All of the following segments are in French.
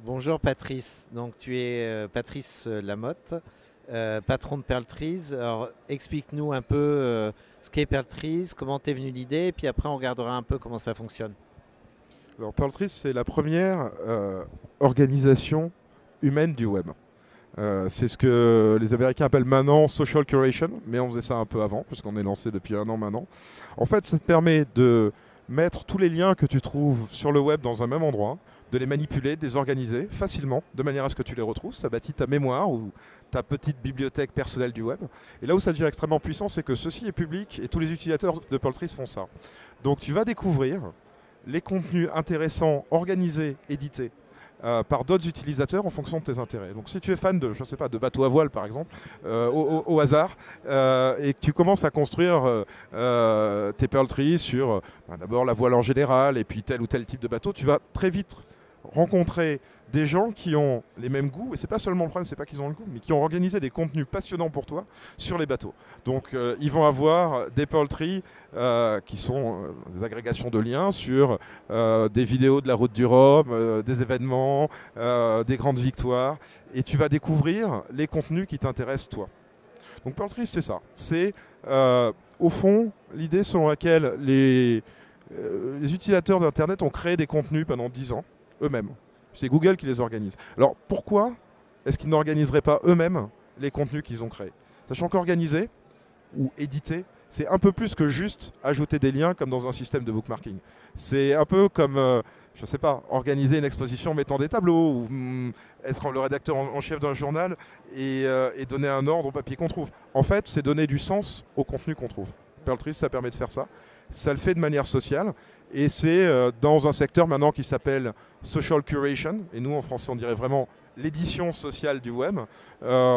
Bonjour Patrice, donc tu es Patrice Lamotte, patron de Pearltrees. Alors explique-nous un peu ce qu'est Pearltrees, comment t'es venu l'idée, et puis après on regardera un peu comment ça fonctionne. Alors, Pearltree, c'est la première organisation humaine du web. C'est ce que les Américains appellent maintenant social curation, mais on faisait ça un peu avant, puisqu'on est lancé depuis un an maintenant. En fait, ça te permet de mettre tous les liens que tu trouves sur le web dans un même endroit, de les manipuler, de les organiser facilement, de manière à ce que tu les retrouves. Ça bâtit ta mémoire ou ta petite bibliothèque personnelle du web. Et là où ça devient extrêmement puissant, c'est que ceci est public et tous les utilisateurs de Pearltree font ça. Donc tu vas découvrir les contenus intéressants, organisés, édités par d'autres utilisateurs en fonction de tes intérêts. Donc si tu es fan de, je sais pas, de bateaux à voile par exemple, au hasard, et que tu commences à construire tes Pearl Trees sur d'abord la voile en général et puis tel ou tel type de bateau, tu vas très vite rencontrer des gens qui ont les mêmes goûts, et c'est pas seulement le problème, c'est pas qu'ils ont le goût, mais qui ont organisé des contenus passionnants pour toi sur les bateaux. Donc ils vont avoir des Pearl Trees qui sont des agrégations de liens sur des vidéos de la route du Rhum, des événements, des grandes victoires, et tu vas découvrir les contenus qui t'intéressent toi. Donc Pearl Trees, c'est ça. C'est au fond l'idée selon laquelle les utilisateurs d'Internet ont créé des contenus pendant 10 ans, eux-mêmes. C'est Google qui les organise. Alors pourquoi est-ce qu'ils n'organiseraient pas eux-mêmes les contenus qu'ils ont créés? Sachant qu'organiser ou éditer, c'est un peu plus que juste ajouter des liens comme dans un système de bookmarking. C'est un peu comme, je ne sais pas, organiser une exposition mettant des tableaux ou être le rédacteur en chef d'un journal et donner un ordre au papier qu'on trouve. En fait, c'est donner du sens au contenu qu'on trouve. Pearltree, ça permet de faire ça. Ça le fait de manière sociale et c'est dans un secteur maintenant qui s'appelle social curation, et nous en français on dirait vraiment l'édition sociale du web.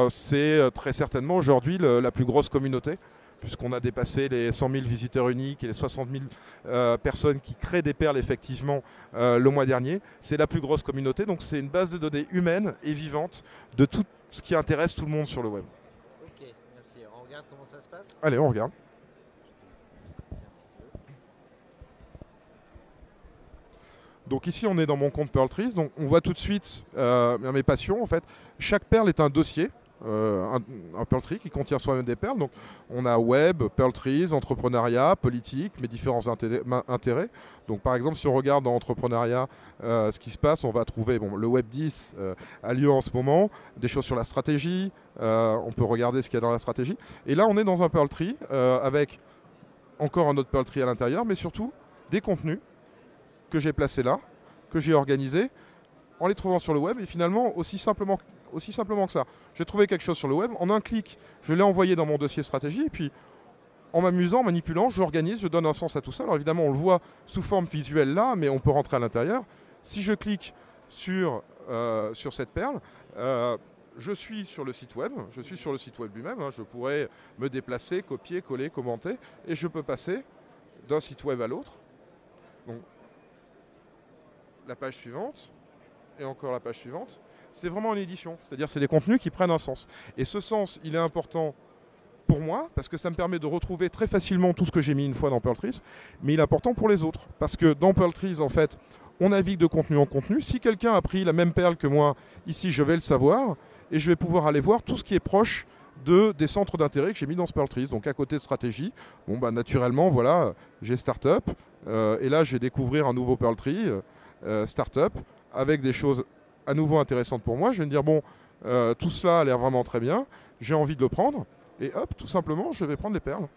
C'est très certainement aujourd'hui la plus grosse communauté, puisqu'on a dépassé les 100 000 visiteurs uniques et les 60 000 personnes qui créent des perles effectivement le mois dernier. C'est la plus grosse communauté, donc c'est une base de données humaine et vivante de tout ce qui intéresse tout le monde sur le web. Ok, merci. On regarde comment ça se passe. Allez, on regarde. Donc ici, on est dans mon compte Pearltrees. Donc on voit tout de suite mes passions. En fait, chaque perle est un dossier, un Pearltree qui contient soi-même des perles. Donc on a web, Pearltrees, entrepreneuriat, politique, mes différents intérêts. Donc par exemple, si on regarde dans entrepreneuriat ce qui se passe, on va trouver le Web 10 a lieu en ce moment, des choses sur la stratégie. On peut regarder ce qu'il y a dans la stratégie. Et là, on est dans un Pearltree avec encore un autre Pearltree à l'intérieur, mais surtout des contenus que j'ai placés là, que j'ai organisés, en les trouvant sur le web, et finalement aussi simplement que ça. J'ai trouvé quelque chose sur le web, en un clic, je l'ai envoyé dans mon dossier stratégie, et puis en m'amusant, en manipulant, j'organise, je donne un sens à tout ça. Alors évidemment, on le voit sous forme visuelle là, mais on peut rentrer à l'intérieur. Si je clique sur cette perle, je suis sur le site web, je suis sur le site web lui-même, hein, je pourrais me déplacer, copier, coller, commenter, et je peux passer d'un site web à l'autre. Donc, la page suivante, et encore la page suivante, c'est vraiment une édition. C'est-à-dire c'est des contenus qui prennent un sens. Et ce sens, il est important pour moi, parce que ça me permet de retrouver très facilement tout ce que j'ai mis une fois dans Pearltrees, mais il est important pour les autres. Parce que dans Pearltrees, en fait, on navigue de contenu en contenu. Si quelqu'un a pris la même perle que moi, ici, je vais le savoir, et je vais pouvoir aller voir tout ce qui est proche des centres d'intérêt que j'ai mis dans ce Pearltrees. Donc à côté de stratégie, naturellement, voilà, j'ai Startup, et là, je vais découvrir un nouveau Pearltree, Startup, avec des choses à nouveau intéressantes pour moi. Je vais me dire, tout cela a l'air vraiment très bien, j'ai envie de le prendre, et hop, tout simplement, je vais prendre les perles.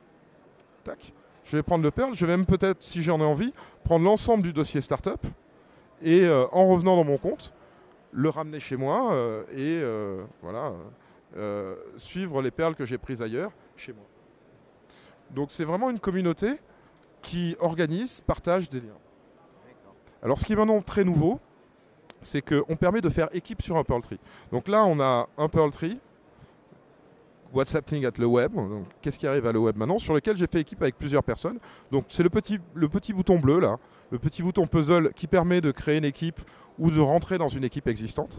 Tac. Je vais prendre le perle, je vais même peut-être, si j'en ai envie, prendre l'ensemble du dossier Startup, et en revenant dans mon compte, le ramener chez moi, suivre les perles que j'ai prises ailleurs, chez moi. Donc c'est vraiment une communauté qui organise, partage des liens. Alors ce qui est maintenant très nouveau, c'est qu'on permet de faire équipe sur un Pearltree. Donc là, on a un Pearltree, What's happening at the web, donc qu'est-ce qui arrive à le web maintenant, sur lequel j'ai fait équipe avec plusieurs personnes. Donc c'est le petit bouton bleu là, le petit bouton puzzle qui permet de créer une équipe ou de rentrer dans une équipe existante.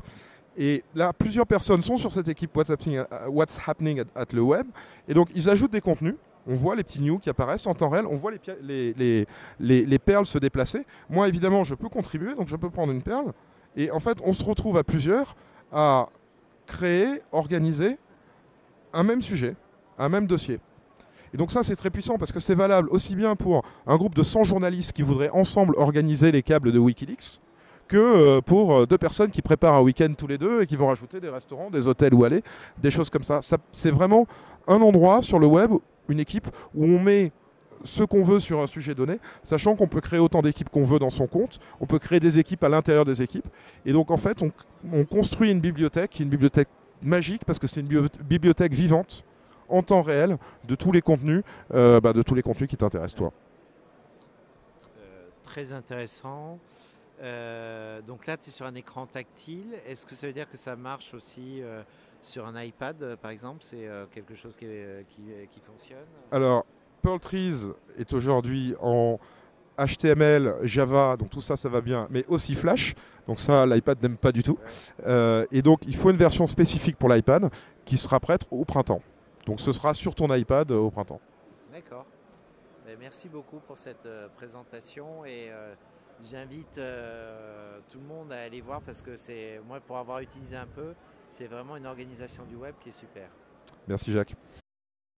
Et là, plusieurs personnes sont sur cette équipe What's happening at the web, et donc ils ajoutent des contenus. On voit les petits news qui apparaissent en temps réel, on voit les perles se déplacer. Moi, évidemment, je peux contribuer, donc je peux prendre une perle Et en fait, on se retrouve à plusieurs à créer, organiser un même sujet, un même dossier. Et donc ça, c'est très puissant parce que c'est valable aussi bien pour un groupe de 100 journalistes qui voudraient ensemble organiser les câbles de Wikileaks que pour deux personnes qui préparent un week-end tous les deux et qui vont rajouter des restaurants, des hôtels où aller, des choses comme ça. C'est vraiment un endroit sur le web, une équipe où on met ce qu'on veut sur un sujet donné, sachant qu'on peut créer autant d'équipes qu'on veut dans son compte, on peut créer des équipes à l'intérieur des équipes. Et donc en fait, on construit une bibliothèque magique parce que c'est une bibliothèque vivante en temps réel de tous les contenus, de tous les contenus qui t'intéressent toi. Très intéressant. Donc là, tu es sur un écran tactile. Est-ce que ça veut dire que ça marche aussi sur un iPad, par exemple? C'est quelque chose qui fonctionne? Alors, Pearl Trees est aujourd'hui en HTML, Java, donc tout ça, ça va bien, mais aussi Flash. Donc ça, l'iPad n'aime pas du tout. Et donc, il faut une version spécifique pour l'iPad qui sera prête au printemps. Donc ce sera sur ton iPad au printemps. D'accord. Merci beaucoup pour cette présentation et j'invite tout le monde à aller voir parce que moi, pour avoir utilisé un peu, c'est vraiment une organisation du web qui est super. Merci Jacques.